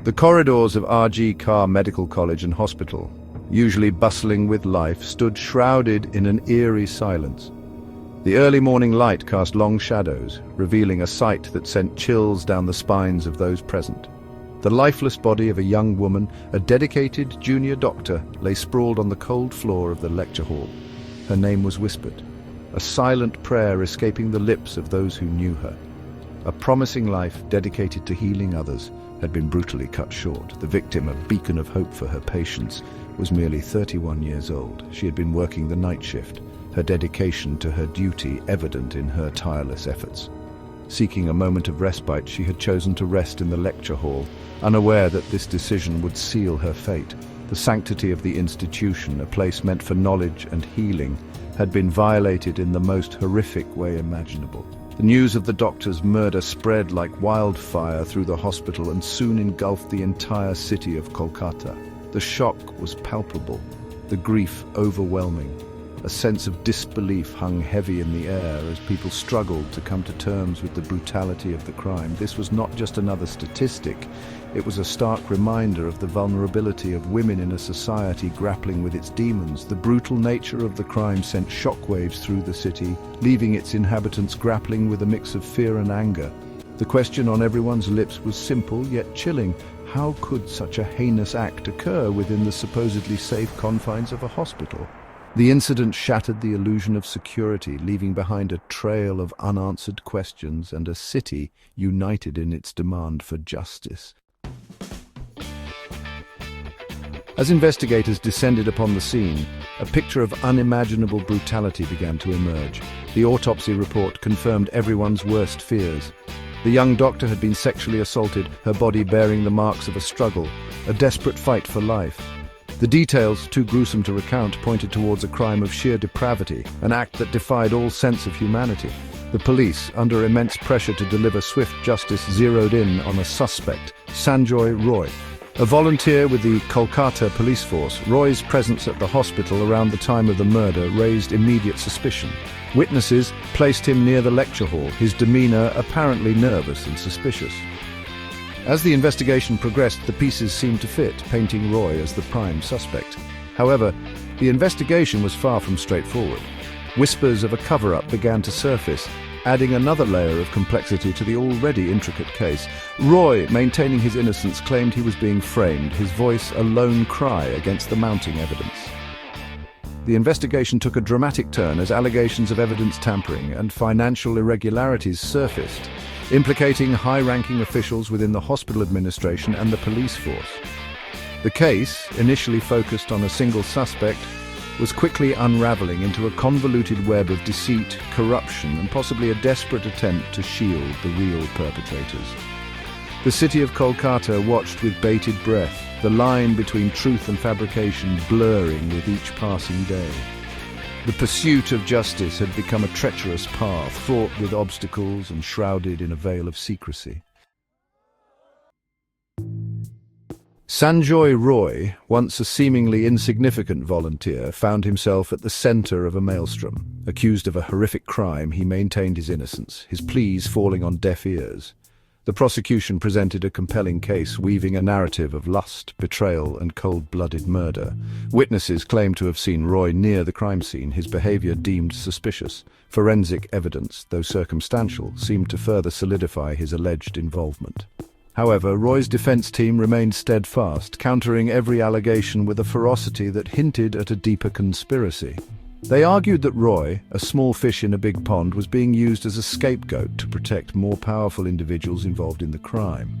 The corridors of R.G. Carr Medical College and Hospital, usually bustling with life, stood shrouded in an eerie silence. The early morning light cast long shadows, revealing a sight that sent chills down the spines of those present. The lifeless body of a young woman, a dedicated junior doctor, lay sprawled on the cold floor of the lecture hall. Her name was whispered, a silent prayer escaping the lips of those who knew her. A promising life dedicated to healing others had been brutally cut short. The victim, a beacon of hope for her patients, was merely 31 years old. She had been working the night shift, her dedication to her duty evident in her tireless efforts. Seeking a moment of respite, she had chosen to rest in the lecture hall, unaware that this decision would seal her fate. The sanctity of the institution, a place meant for knowledge and healing, had been violated in the most horrific way imaginable. The news of the doctor's murder spread like wildfire through the hospital and soon engulfed the entire city of Kolkata. The shock was palpable, the grief overwhelming. A sense of disbelief hung heavy in the air as people struggled to come to terms with the brutality of the crime. This was not just another statistic, it was a stark reminder of the vulnerability of women in a society grappling with its demons. The brutal nature of the crime sent shockwaves through the city, leaving its inhabitants grappling with a mix of fear and anger. The question on everyone's lips was simple yet chilling. How could such a heinous act occur within the supposedly safe confines of a hospital? The incident shattered the illusion of security, leaving behind a trail of unanswered questions and a city united in its demand for justice. As investigators descended upon the scene, a picture of unimaginable brutality began to emerge. The autopsy report confirmed everyone's worst fears. The young doctor had been sexually assaulted, her body bearing the marks of a struggle, a desperate fight for life. The details, too gruesome to recount, pointed towards a crime of sheer depravity, an act that defied all sense of humanity. The police, under immense pressure to deliver swift justice, zeroed in on a suspect, Sanjoy Roy. A volunteer with the Kolkata police force, Roy's presence at the hospital around the time of the murder raised immediate suspicion. Witnesses placed him near the lecture hall, his demeanor apparently nervous and suspicious. As the investigation progressed, the pieces seemed to fit, painting Roy as the prime suspect. However, the investigation was far from straightforward. Whispers of a cover-up began to surface, adding another layer of complexity to the already intricate case. Roy, maintaining his innocence, claimed he was being framed, his voice a lone cry against the mounting evidence. The investigation took a dramatic turn as allegations of evidence tampering and financial irregularities surfaced, implicating high-ranking officials within the hospital administration and the police force. The case, initially focused on a single suspect, was quickly unraveling into a convoluted web of deceit, corruption, and possibly a desperate attempt to shield the real perpetrators. The city of Kolkata watched with bated breath, the line between truth and fabrication blurring with each passing day. The pursuit of justice had become a treacherous path, fraught with obstacles and shrouded in a veil of secrecy. Sanjoy Roy, once a seemingly insignificant volunteer, found himself at the center of a maelstrom. Accused of a horrific crime, he maintained his innocence, his pleas falling on deaf ears. The prosecution presented a compelling case, weaving a narrative of lust, betrayal, and cold-blooded murder. Witnesses claimed to have seen Roy near the crime scene, his behavior deemed suspicious. Forensic evidence, though circumstantial, seemed to further solidify his alleged involvement. However, Roy's defense team remained steadfast, countering every allegation with a ferocity that hinted at a deeper conspiracy. They argued that Roy, a small fish in a big pond, was being used as a scapegoat to protect more powerful individuals involved in the crime.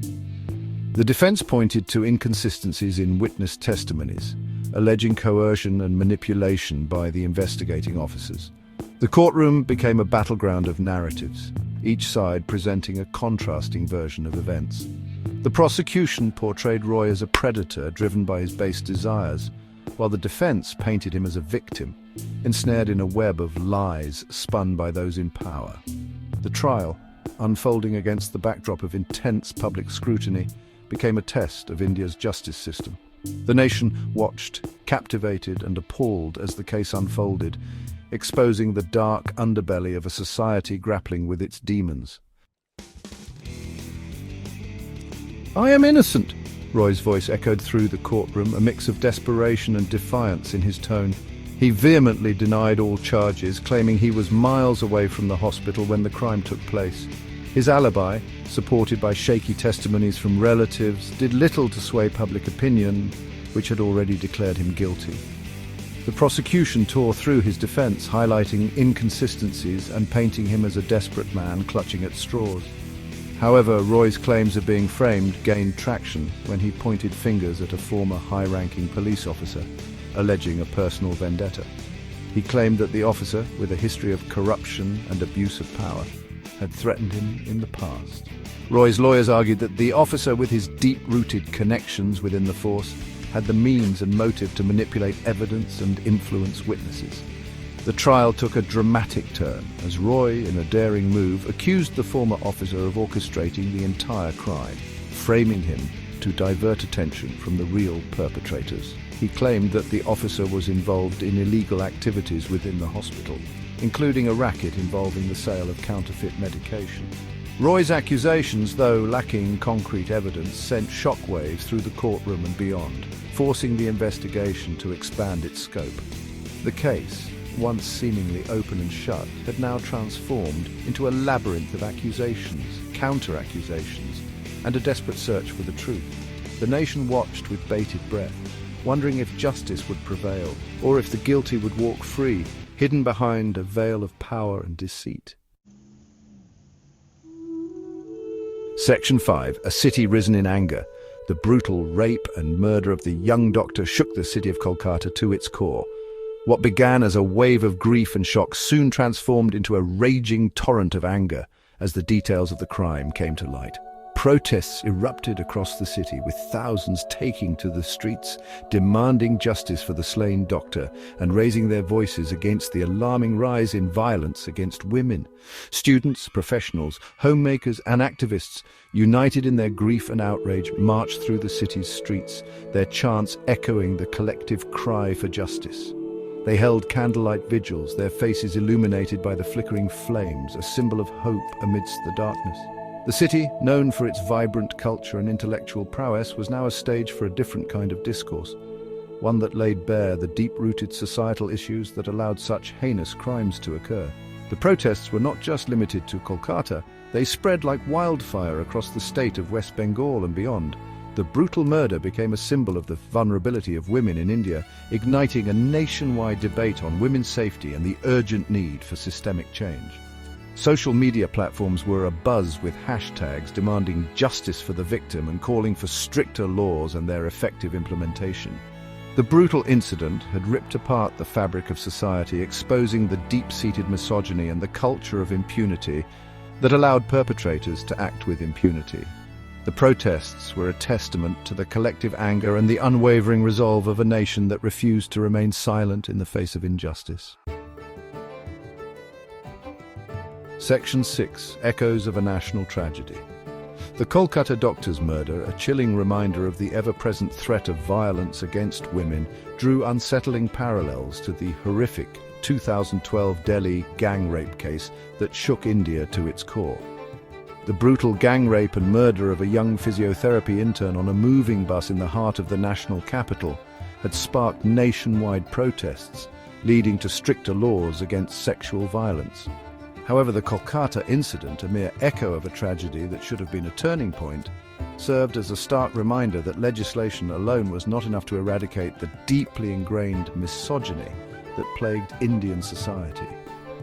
The defense pointed to inconsistencies in witness testimonies, alleging coercion and manipulation by the investigating officers. The courtroom became a battleground of narratives, each side presenting a contrasting version of events. The prosecution portrayed Roy as a predator driven by his base desires, while the defense painted him as a victim, ensnared in a web of lies spun by those in power. The trial, unfolding against the backdrop of intense public scrutiny, became a test of India's justice system. The nation watched, captivated and appalled as the case unfolded, exposing the dark underbelly of a society grappling with its demons. "I am innocent," Roy's voice echoed through the courtroom, a mix of desperation and defiance in his tone. He vehemently denied all charges, claiming he was miles away from the hospital when the crime took place. His alibi, supported by shaky testimonies from relatives, did little to sway public opinion, which had already declared him guilty. The prosecution tore through his defense, highlighting inconsistencies and painting him as a desperate man clutching at straws. However, Roy's claims of being framed gained traction when he pointed fingers at a former high-ranking police officer, alleging a personal vendetta. He claimed that the officer, with a history of corruption and abuse of power, had threatened him in the past. Roy's lawyers argued that the officer, with his deep-rooted connections within the force, had the means and motive to manipulate evidence and influence witnesses. The trial took a dramatic turn as Roy, in a daring move, accused the former officer of orchestrating the entire crime, framing him to divert attention from the real perpetrators. He claimed that the officer was involved in illegal activities within the hospital, including a racket involving the sale of counterfeit medication. Roy's accusations, though lacking concrete evidence, sent shockwaves through the courtroom and beyond, forcing the investigation to expand its scope. The case, once seemingly open and shut, had now transformed into a labyrinth of accusations, counter-accusations, and a desperate search for the truth. The nation watched with bated breath, wondering if justice would prevail, or if the guilty would walk free, hidden behind a veil of power and deceit. Section 5. A city risen in anger. The brutal rape and murder of the young doctor shook the city of Kolkata to its core. What began as a wave of grief and shock soon transformed into a raging torrent of anger as the details of the crime came to light. Protests erupted across the city, with thousands taking to the streets, demanding justice for the slain doctor and raising their voices against the alarming rise in violence against women. Students, professionals, homemakers and activists, united in their grief and outrage, marched through the city's streets, their chants echoing the collective cry for justice. They held candlelight vigils, their faces illuminated by the flickering flames, a symbol of hope amidst the darkness. The city, known for its vibrant culture and intellectual prowess, was now a stage for a different kind of discourse, one that laid bare the deep-rooted societal issues that allowed such heinous crimes to occur. The protests were not just limited to Kolkata, they spread like wildfire across the state of West Bengal and beyond. The brutal murder became a symbol of the vulnerability of women in India, igniting a nationwide debate on women's safety and the urgent need for systemic change. Social media platforms were abuzz with hashtags demanding justice for the victim and calling for stricter laws and their effective implementation. The brutal incident had ripped apart the fabric of society, exposing the deep-seated misogyny and the culture of impunity that allowed perpetrators to act with impunity. The protests were a testament to the collective anger and the unwavering resolve of a nation that refused to remain silent in the face of injustice. Section 6. Echoes of a National Tragedy. The Kolkata doctor's murder, a chilling reminder of the ever-present threat of violence against women, drew unsettling parallels to the horrific 2012 Delhi gang rape case that shook India to its core. The brutal gang rape and murder of a young physiotherapy intern on a moving bus in the heart of the national capital had sparked nationwide protests, leading to stricter laws against sexual violence. However, the Kolkata incident, a mere echo of a tragedy that should have been a turning point, served as a stark reminder that legislation alone was not enough to eradicate the deeply ingrained misogyny that plagued Indian society.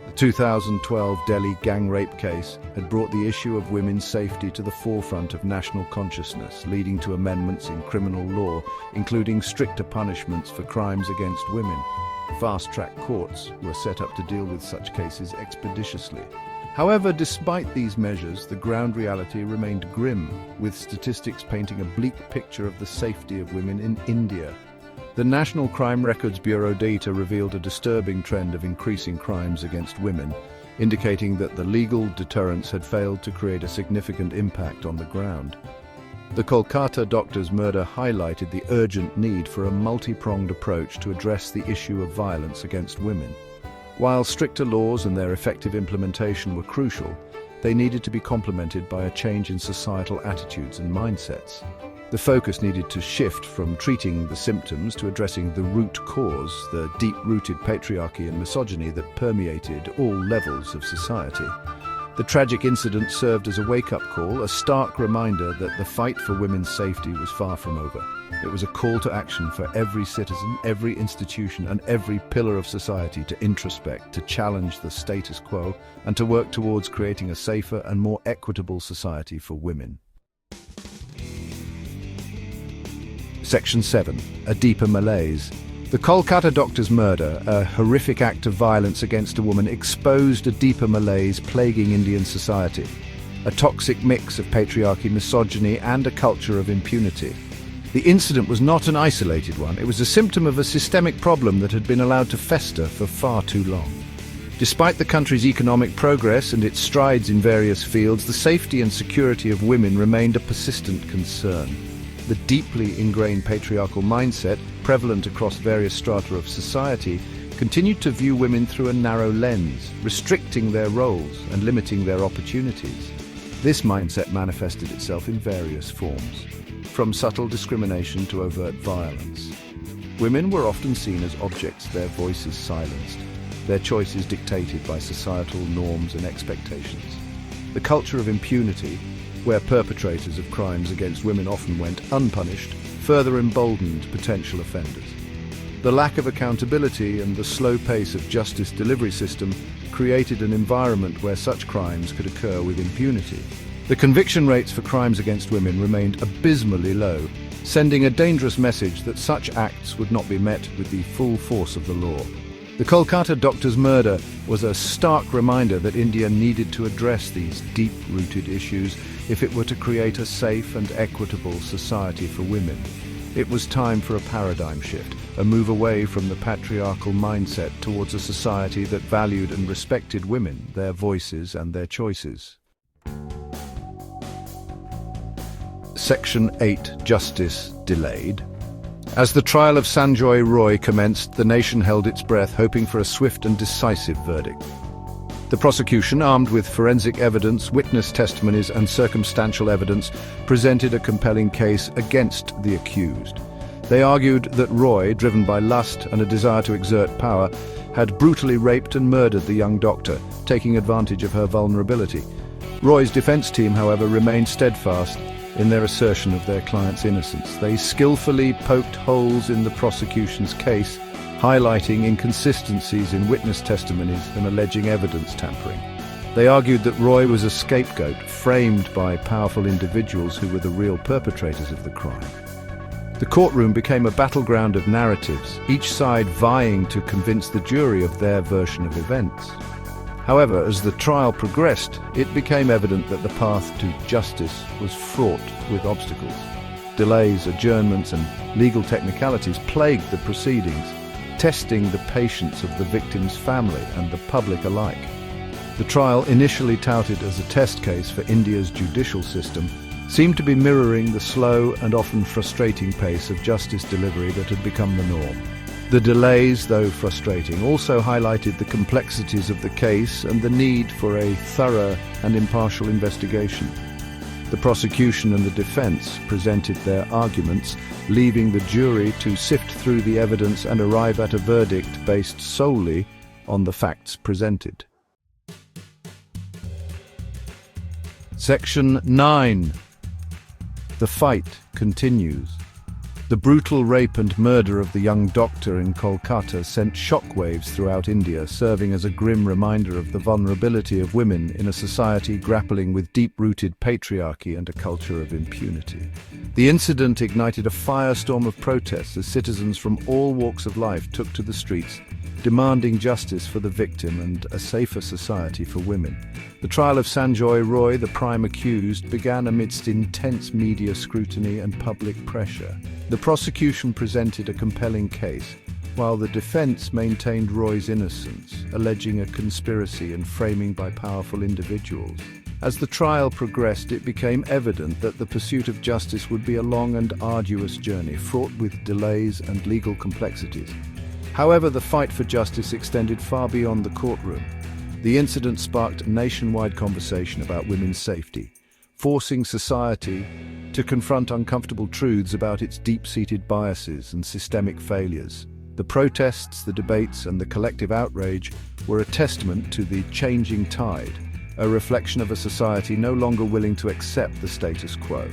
The 2012 Delhi gang rape case had brought the issue of women's safety to the forefront of national consciousness, leading to amendments in criminal law, including stricter punishments for crimes against women. Fast-track courts were set up to deal with such cases expeditiously. However, despite these measures, the ground reality remained grim, with statistics painting a bleak picture of the safety of women in India. The National Crime Records Bureau data revealed a disturbing trend of increasing crimes against women, indicating that the legal deterrents had failed to create a significant impact on the ground. The Kolkata doctor's murder highlighted the urgent need for a multi-pronged approach to address the issue of violence against women. While stricter laws and their effective implementation were crucial, they needed to be complemented by a change in societal attitudes and mindsets. The focus needed to shift from treating the symptoms to addressing the root cause, the deep-rooted patriarchy and misogyny that permeated all levels of society. The tragic incident served as a wake-up call, a stark reminder that the fight for women's safety was far from over. It was a call to action for every citizen, every institution, and every pillar of society to introspect, to challenge the status quo, and to work towards creating a safer and more equitable society for women. Section 7. A deeper malaise. The Kolkata doctor's murder, a horrific act of violence against a woman, exposed a deeper malaise plaguing Indian society. A toxic mix of patriarchy, misogyny, and a culture of impunity. The incident was not an isolated one. It was a symptom of a systemic problem that had been allowed to fester for far too long. Despite the country's economic progress and its strides in various fields, the safety and security of women remained a persistent concern. The deeply ingrained patriarchal mindset, prevalent across various strata of society, continued to view women through a narrow lens, restricting their roles and limiting their opportunities. This mindset manifested itself in various forms, from subtle discrimination to overt violence. Women were often seen as objects, their voices silenced, their choices dictated by societal norms and expectations. The culture of impunity, where perpetrators of crimes against women often went unpunished, further emboldened potential offenders. The lack of accountability and the slow pace of justice delivery system created an environment where such crimes could occur with impunity. The conviction rates for crimes against women remained abysmally low, sending a dangerous message that such acts would not be met with the full force of the law. The Kolkata doctor's murder was a stark reminder that India needed to address these deep-rooted issues if it were to create a safe and equitable society for women. It was time for a paradigm shift, a move away from the patriarchal mindset towards a society that valued and respected women, their voices and their choices. Section 8. Justice delayed. As the trial of Sanjoy Roy commenced, the nation held its breath, hoping for a swift and decisive verdict. The prosecution, armed with forensic evidence, witness testimonies, and circumstantial evidence, presented a compelling case against the accused. They argued that Roy, driven by lust and a desire to exert power, had brutally raped and murdered the young doctor, taking advantage of her vulnerability. Roy's defense team, however, remained steadfast in their assertion of their client's innocence. They skillfully poked holes in the prosecution's case, highlighting inconsistencies in witness testimonies and alleging evidence tampering. They argued that Roy was a scapegoat, framed by powerful individuals who were the real perpetrators of the crime. The courtroom became a battleground of narratives, each side vying to convince the jury of their version of events. However, as the trial progressed, it became evident that the path to justice was fraught with obstacles. Delays, adjournments, and legal technicalities plagued the proceedings, testing the patience of the victim's family and the public alike. The trial, initially touted as a test case for India's judicial system, seemed to be mirroring the slow and often frustrating pace of justice delivery that had become the norm. The delays, though frustrating, also highlighted the complexities of the case and the need for a thorough and impartial investigation. The prosecution and the defense presented their arguments, leaving the jury to sift through the evidence and arrive at a verdict based solely on the facts presented. Section 9. The fight continues. The brutal rape and murder of the young doctor in Kolkata sent shockwaves throughout India, serving as a grim reminder of the vulnerability of women in a society grappling with deep-rooted patriarchy and a culture of impunity. The incident ignited a firestorm of protests as citizens from all walks of life took to the streets, demanding justice for the victim and a safer society for women. The trial of Sanjoy Roy, the prime accused, began amidst intense media scrutiny and public pressure. The prosecution presented a compelling case, while the defense maintained Roy's innocence, alleging a conspiracy and framing by powerful individuals. As the trial progressed, it became evident that the pursuit of justice would be a long and arduous journey, fraught with delays and legal complexities. However, the fight for justice extended far beyond the courtroom. The incident sparked a nationwide conversation about women's safety, forcing society to confront uncomfortable truths about its deep-seated biases and systemic failures. The protests, the debates, and the collective outrage were a testament to the changing tide, a reflection of a society no longer willing to accept the status quo.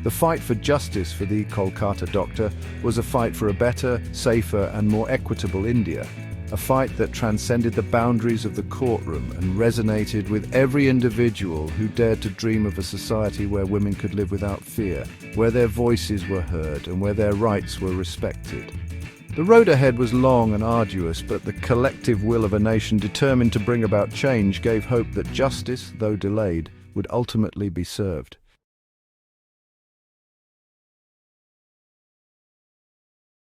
The fight for justice for the Kolkata doctor was a fight for a better, safer, and more equitable India, a fight that transcended the boundaries of the courtroom and resonated with every individual who dared to dream of a society where women could live without fear, where their voices were heard, and where their rights were respected. The road ahead was long and arduous, but the collective will of a nation determined to bring about change gave hope that justice, though delayed, would ultimately be served.